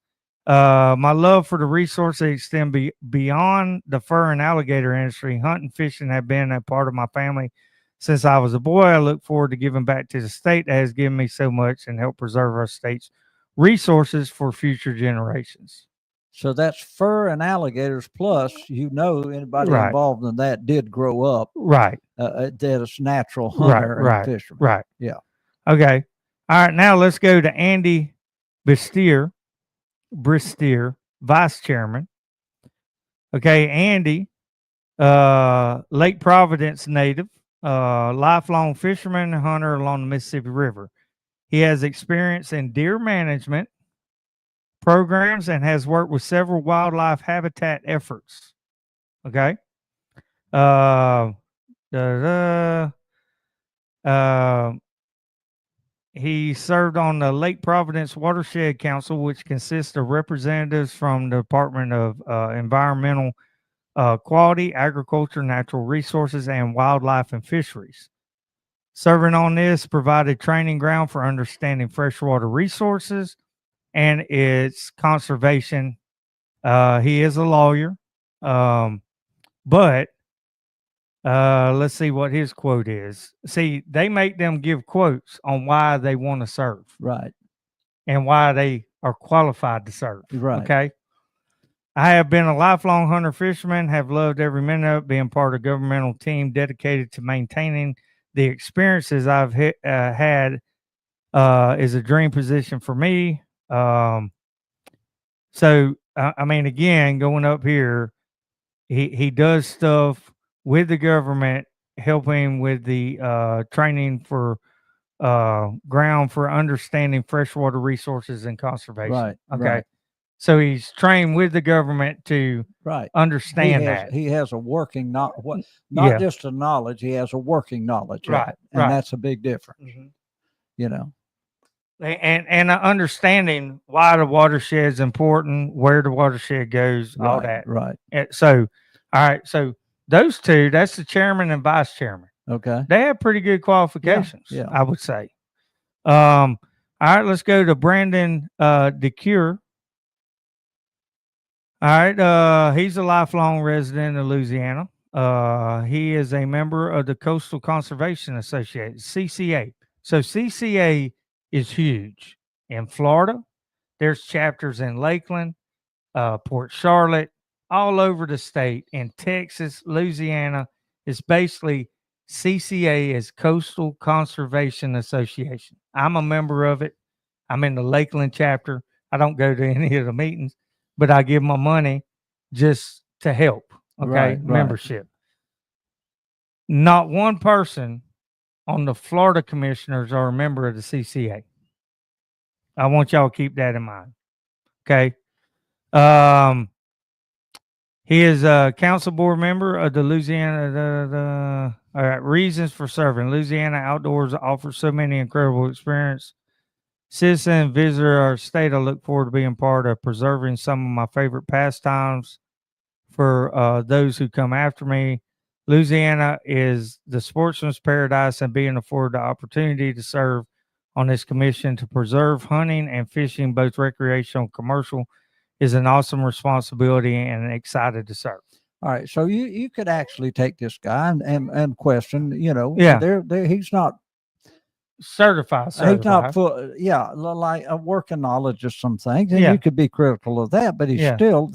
My love for the resources extend beyond the fur and alligator industry. Hunting, fishing have been a part of my family since I was a boy. I look forward to giving back to the state that has given me so much and help preserve our state's resources for future generations. So that's fur and alligators. Plus, anybody involved in that did grow up. Right. That is natural hunter and fisherman. Right. Yeah. Okay. All right. Now let's go to Andy Bristier, vice chairman. Okay. Andy, Lake Providence native, lifelong fisherman and hunter along the Mississippi River. He has experience in deer management programs and has worked with several wildlife habitat efforts. Okay. He served on the Lake Providence Watershed Council, which consists of representatives from the Department of Environmental Quality, Agriculture, Natural Resources, and Wildlife and Fisheries. Serving on this provided training ground for understanding freshwater resources and its conservation. He is a lawyer, but let's see what his quote is. See, they make them give quotes on why they want to serve. Right. And why they are qualified to serve. Right. Okay. I have been a lifelong hunter fisherman, have loved every minute of being part of a governmental team dedicated to maintaining the experiences I've had is a dream position for me. So, I mean, again, going up here, he does stuff with the government, helping with the training for ground for understanding freshwater resources and conservation. Right. Okay. Right. So he's trained with the government to understand that. He has a working not just a knowledge, he has a working knowledge. Right. And that's a big difference. Mm-hmm. And understanding why the watershed is important, where the watershed goes, all that. Right. So, all right. So those two, that's the chairman and vice chairman. Okay. They have pretty good qualifications, yeah. I would say. All right, let's go to Brandon DeCure. All right, he's a lifelong resident of Louisiana. He is a member of the Coastal Conservation Association, CCA. So CCA is huge. In Florida, there's chapters in Lakeland, Port Charlotte, all over the state. In Texas, Louisiana, it's basically CCA is Coastal Conservation Association. I'm a member of it. I'm in the Lakeland chapter. I don't go to any of the meetings, but I give my money just to help. Okay, membership. Not one person on the Florida Commissioners are a member of the CCA. I want y'all to keep that in mind. Okay. He is a council board member of the Louisiana. All right, reasons for serving. Louisiana Outdoors offers so many incredible experiences. Citizen visitor our state. I look forward to being part of preserving some of my favorite pastimes for those who come after me. Louisiana is the sportsman's paradise, and being afforded the opportunity to serve on this commission to preserve hunting and fishing, both recreational and commercial, is an awesome responsibility, and excited to serve. All right, so you could actually take this guy and question, he's not certified. He's not full, like a working knowledge of some things, and you could be critical of that, but he's still,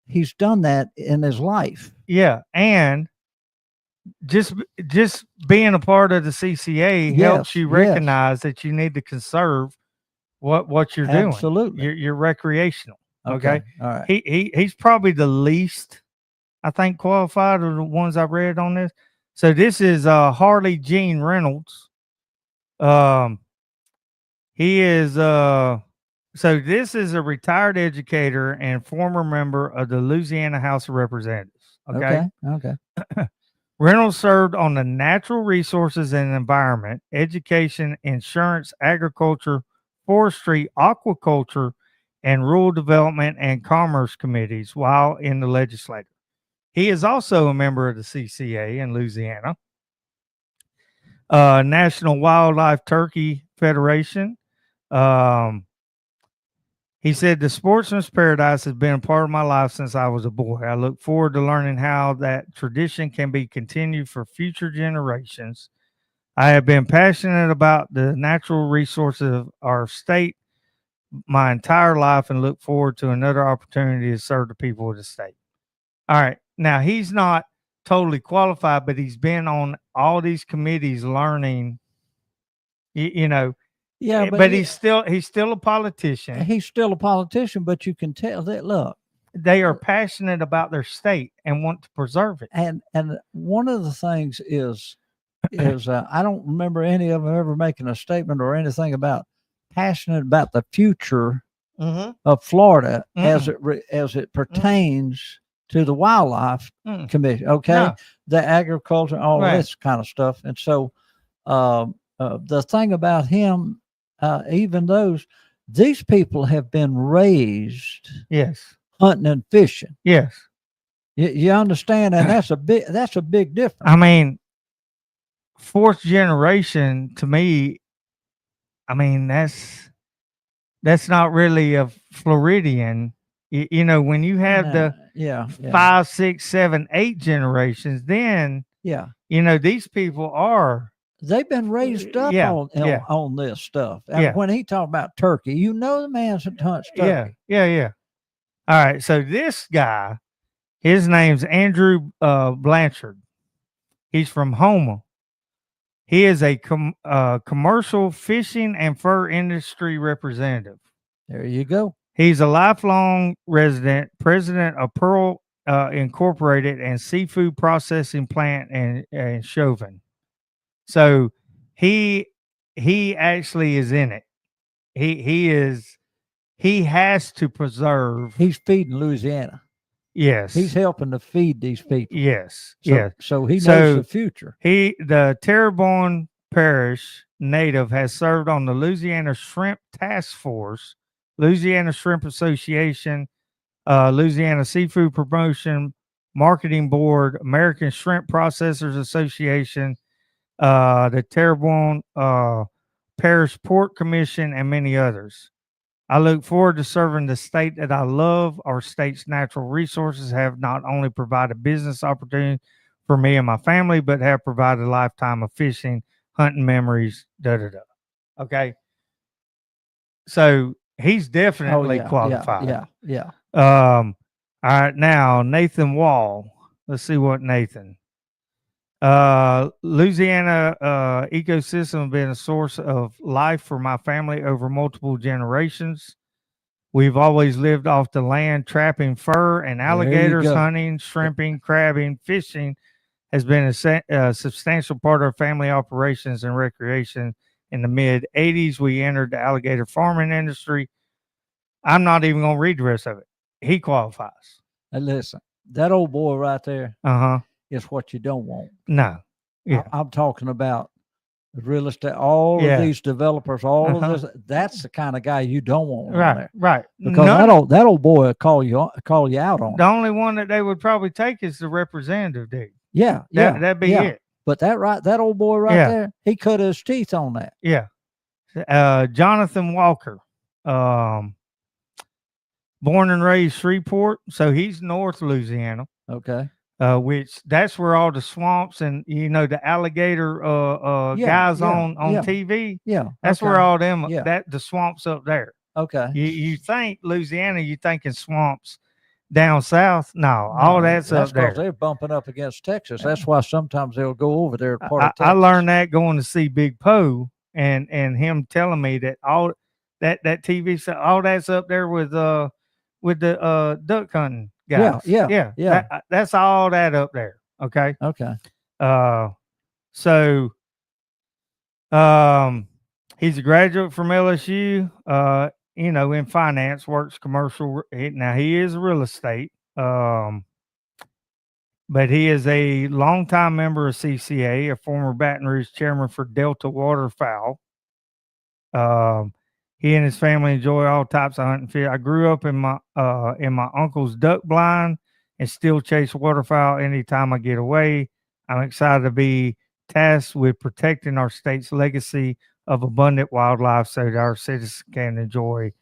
he's done that in his life. Yeah, and just being a part of the CCA helps you recognize that you need to conserve what you're doing. Absolutely. You're recreational. Okay. All right. He's probably the least I think qualified are the ones I read on this. So this is Harley Gene Reynolds. He is so this is a retired educator and former member of the Louisiana House of Representatives. Okay. Reynolds served on the Natural Resources and Environment, Education, Insurance, Agriculture, Forestry, Aquaculture, and Rural Development and Commerce committees while in the legislature. He is also a member of the CCA in Louisiana, National Wildlife Turkey Federation. He said, the sportsman's paradise has been a part of my life since I was a boy. I look forward to learning how that tradition can be continued for future generations. I have been passionate about the natural resources of our state my entire life and look forward to another opportunity to serve the people of the state. All right. Now, he's not totally qualified, but he's been on all these committees learning, you know. Yeah, but he's still a politician. He's still a politician, but you can tell that, look, they are passionate about their state and want to preserve it. And one of the things is I don't remember any of them ever making a statement or anything about passionate about the future of Florida as it pertains to the wildlife commission. Okay, no. The agriculture, all this kind of stuff. And so the thing about him, even these people have been raised, hunting and fishing. Yes, you understand, and that's a big difference. I mean, fourth generation to me. I mean, that's not really a Floridian. You know, when you have the 5, 6, 7, 8 generations, then you know these people they've been raised up on this stuff. And when he talked about turkey, you know the man that hunts turkey. Yeah. All right, so this guy, his name's Andrew Blanchard. He's from Houma. He is a commercial fishing and fur industry representative. There you go. He's a lifelong resident, president of Pearl Incorporated and Seafood Processing Plant in Chauvin. So he actually is in it. He has to preserve. He's feeding Louisiana. Yes. He's helping to feed these people. Yes. So he knows the future. The Terrebonne Parish native has served on the Louisiana Shrimp Task Force, Louisiana Shrimp Association, Louisiana Seafood Promotion Marketing Board, American Shrimp Processors Association, the Terrebonne Parish Port Commission, and many others. I look forward to serving the state that I love. Our state's natural resources have not only provided business opportunities for me and my family, but have provided a lifetime of fishing, hunting memories, Okay. So he's definitely qualified. Yeah. All right. Now, Nathan Wall. Let's see what Nathan. Louisiana ecosystem has been a source of life for my family over multiple generations. We've always lived off the land, trapping fur and alligators, hunting, shrimping, crabbing, fishing has been a substantial part of our family operations and recreation. In the mid-'80s, we entered the alligator farming industry. I'm not even going to read the rest of it. He qualifies. And listen, that old boy right there. Is what you don't want. No. Yeah. I'm talking about the real estate, all of these developers, all of this. That's the kind of guy you don't want on there. Right. Because that old boy will call you out on. The only one that they would probably take is the representative dude. Yeah. That'd be it. But that old boy right there, he cut his teeth on that. Yeah. Jonathan Walker, born and raised Shreveport, so he's North Louisiana. Okay. Which that's where all the swamps and the alligator guys on TV. Yeah, that's where all them the swamps up there. Okay. You think Louisiana? You thinking swamps down south? No, all that's up there. They're bumping up against Texas. That's why sometimes they'll go over there. I learned that going to see Big Poe and him telling me that all that TV all that's up there with the duck hunting guys. Yeah. That's all that up there. Okay. Okay. So he's a graduate from LSU. In finance, works commercial. Now he is real estate. But he is a longtime member of CCA, a former Baton Rouge chairman for Delta Waterfowl. He and his family enjoy all types of hunting fish. I grew up in my uncle's duck blind and still chase waterfowl anytime I get away. I'm excited to be tasked with protecting our state's legacy of abundant wildlife so that our citizens can enjoy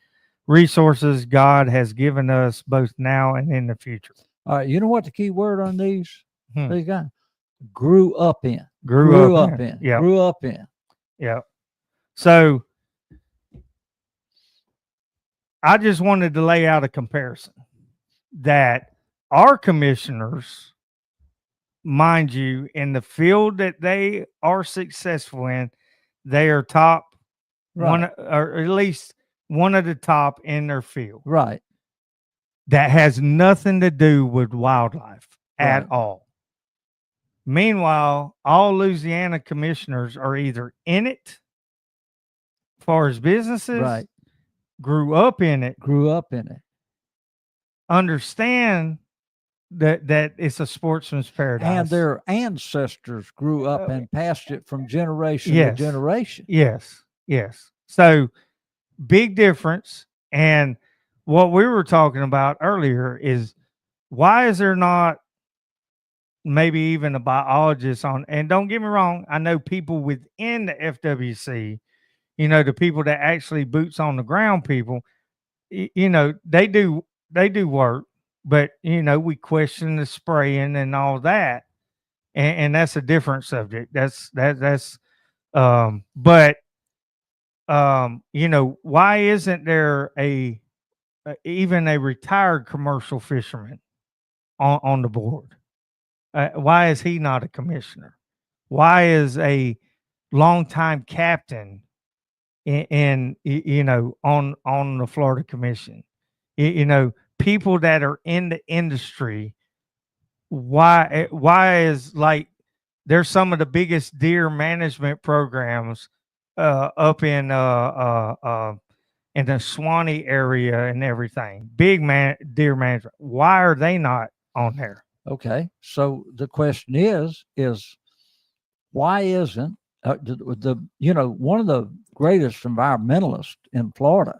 resources God has given us both now and in the future. All right, you know what the key word on these guys? Grew up in. Grew up in. Yep. Grew up in. Yeah. So I just wanted to lay out a comparison that our commissioners, mind you, in the field that they are successful in, they are top one, or at least one of the top in their field. Right. That has nothing to do with wildlife at all. Meanwhile, all Louisiana commissioners are either in it as far as businesses, grew up in it, understand that it's a sportsman's paradise. And their ancestors grew up and passed it from generation to generation. Yes. So big difference. And what we were talking about earlier is, why is there not maybe even a biologist on? And don't get me wrong, I know people within the FWC, the people that actually boots on the ground people, they do work, but we question the spraying and all that, and that's a different subject. Why isn't there even a retired commercial fisherman on the board? Why is he not a commissioner? Why is a longtime captain on the Florida Commission? People that are in the industry. Why is, like, there's some of the biggest deer management programs up in the Swanee area and everything. Big deer management. Why are they not on there? Okay, so the question is why isn't one of the greatest environmentalists in Florida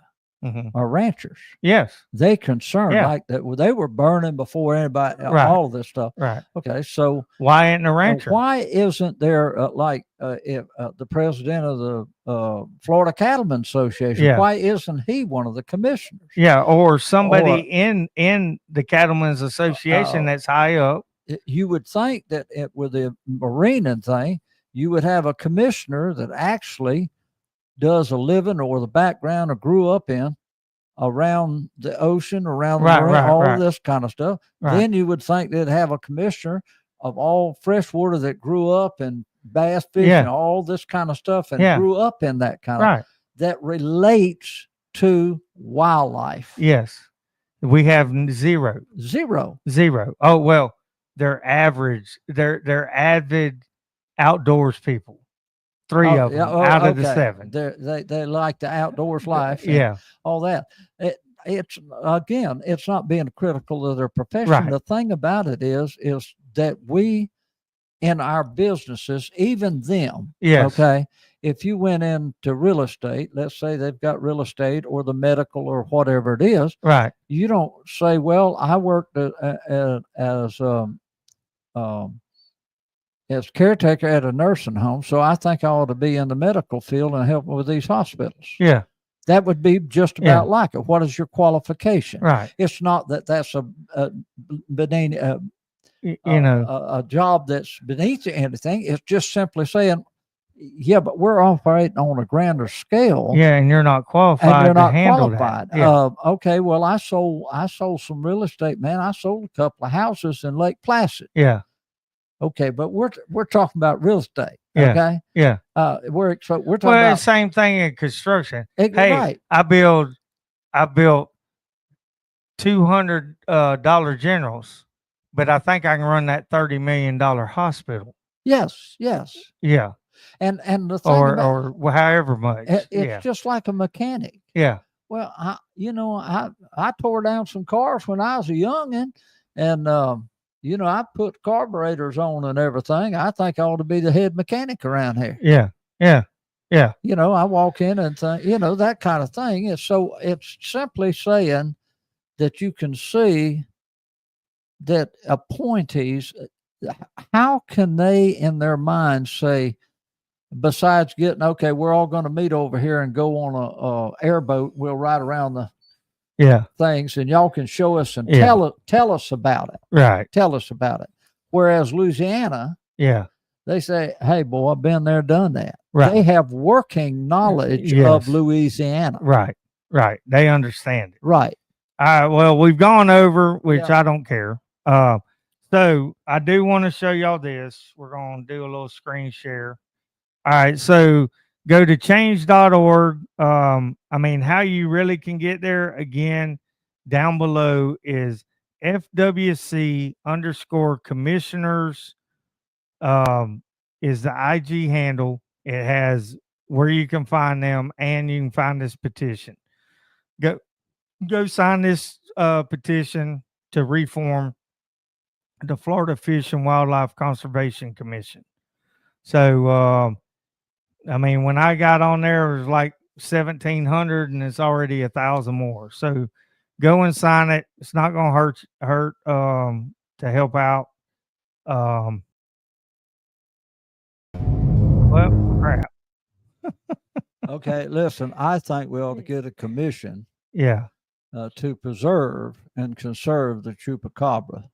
are ranchers? Yes, they concerned like that. They were burning before anybody. All of this stuff. Right. Okay, so why ain't a rancher? Why isn't there the president of the Florida Cattlemen Association? Yeah. Why isn't he one of the commissioners? Yeah, or somebody in the Cattlemen's Association that's high up. You would think that with the marina thing, you would have a commissioner that actually does a living or the background or grew up in around the ocean, around the marina, all of this kind of stuff. Then you would think they'd have a commissioner of all freshwater that grew up in bass fishing, all this kind of stuff, and grew up in that kind of that relates to wildlife. Yes. We have zero. Oh, well, they're average. They're avid outdoors people. 3 of them out of the 7. They like the outdoors life. All that. It's not being critical of their profession. Right. The thing about it is that we, in our businesses, even them, if you went into real estate, let's say they've got real estate or the medical or whatever it is, you don't say, well, I worked as caretaker at a nursing home, so I think I ought to be in the medical field and help with these hospitals. Yeah. That would be just about like it. What is your qualification? Right. It's not that that's a job that's beneath anything. It's just simply saying, but we're operating on a grander scale. Yeah, and you're not qualified to handle that. Okay, well, I sold some real estate, man. I sold a couple of houses in Lake Placid. Yeah. Okay, but we're talking about real estate. Okay. Yeah. We're talking about the same thing in construction. I built $200 generals, but I think I can run that $30 million hospital. Yes, yes. Yeah. And the thing or however much. It's just like a mechanic. Yeah. Well, I tore down some cars when I was a youngin', and I put carburetors on and everything. I think I ought to be the head mechanic around here. Yeah. I walk in and think, that kind of thing. It's simply saying that you can see that appointees, how can they in their minds say, besides getting, okay, we're all going to meet over here and go on a airboat, we'll ride around the things, and y'all can show us and tell us about it. Right. Tell us about it. Whereas Louisiana, they say, hey, boy, I've been there, done that. Right. They have working knowledge of Louisiana. Right. They understand it. Right. All right. Well, we've gone over, which I don't care. So I do want to show y'all this. We're going to do a little screen share. All right. So go to change.org. How you really can get there, again, down below is FWC _commissioners is the IG handle. It has where you can find them, and you can find this petition. Go sign this petition to reform the Florida Fish and Wildlife Conservation Commission. So, when I got on there, it was like 1,700, and it's already 1,000 more. So go and sign it. It's not going to hurt to help out. Well, crap. Okay, listen, I think we ought to get a commission. Yeah. To preserve and conserve the chupacabra.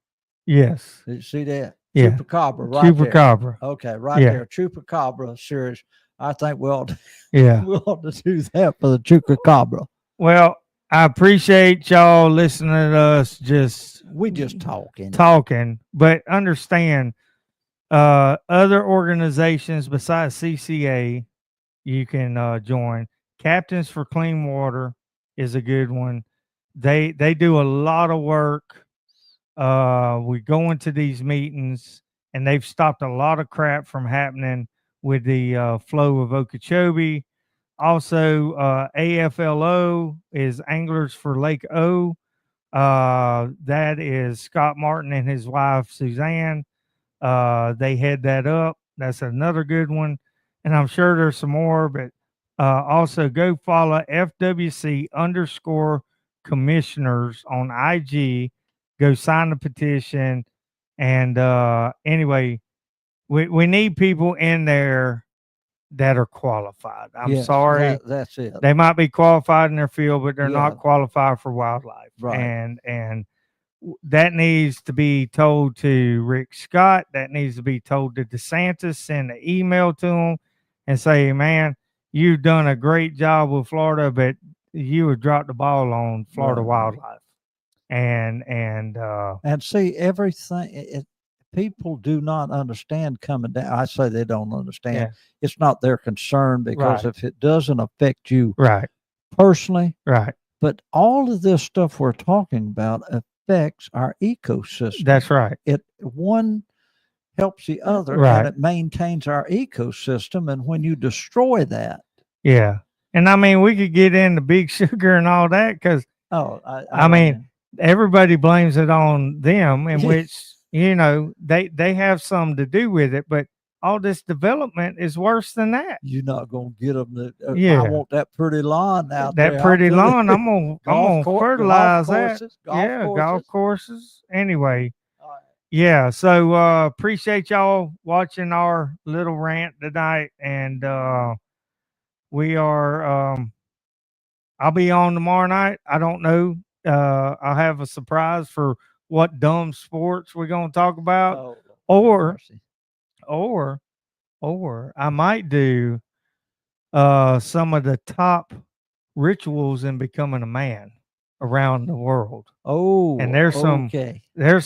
Yes. Did you see that? Yeah. Chupacabra, right Chupacabra. there. Okay, right there. Chupacabra series. I think we ought to, we ought to do that for the chupacabra. Well, I appreciate y'all listening to us. We just talking, but understand, other organizations besides CCA, you can join. Captains for Clean Water is a good one. They do a lot of work. We go into these meetings, and they've stopped a lot of crap from happening with the flow of Okeechobee. Also, AFLO is Anglers for Lake O. That is Scott Martin and his wife, Suzanne. They head that up. That's another good one. And I'm sure there's some more, but also go follow FWC _commissioners on IG. Go sign the petition. And anyway, we need people in there that are qualified. I'm sorry. That's it. They might be qualified in their field, but they're not qualified for wildlife. Right. And that needs to be told to Rick Scott. That needs to be told to DeSantis. Send an email to him and say, man, you've done a great job with Florida, but you have dropped the ball on Florida wildlife. And see, everything people do not understand coming down. I say they don't understand. Yeah. It's not their concern, because if it doesn't affect you personally, but all of this stuff we're talking about affects our ecosystem. That's right. One helps the other, and it maintains our ecosystem. And when you destroy that, and we could get into big sugar and all that, because everybody blames it on them, in which they have something to do with it, but all this development is worse than that. You're not gonna get them. I want that pretty lawn out there. That pretty lawn. I'm gonna fertilize that. Golf courses. Anyway. Yeah, so appreciate y'all watching our little rant tonight, and we are I'll be on tomorrow night. I don't know. I'll have a surprise for what dumb sports we're going to talk about, or I might do some of the top rituals in becoming a man around the world. And there's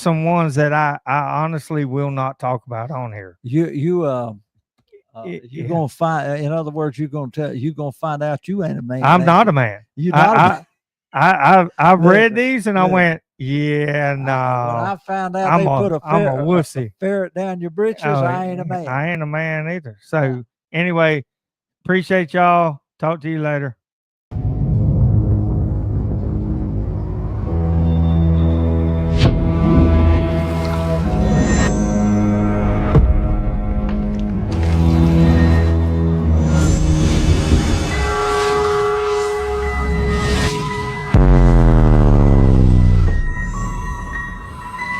some ones that I honestly will not talk about on here. You're gonna find, in other words, you're gonna find out you ain't a man. I'm not a man. You're not a man. I've read Listen, these and I listen. went, yeah, no. When I found out I'm they a- put I'm a wussy. ferret down your britches, Oh, I ain't a man. I ain't a man either. So anyway, appreciate y'all. Talk to you later.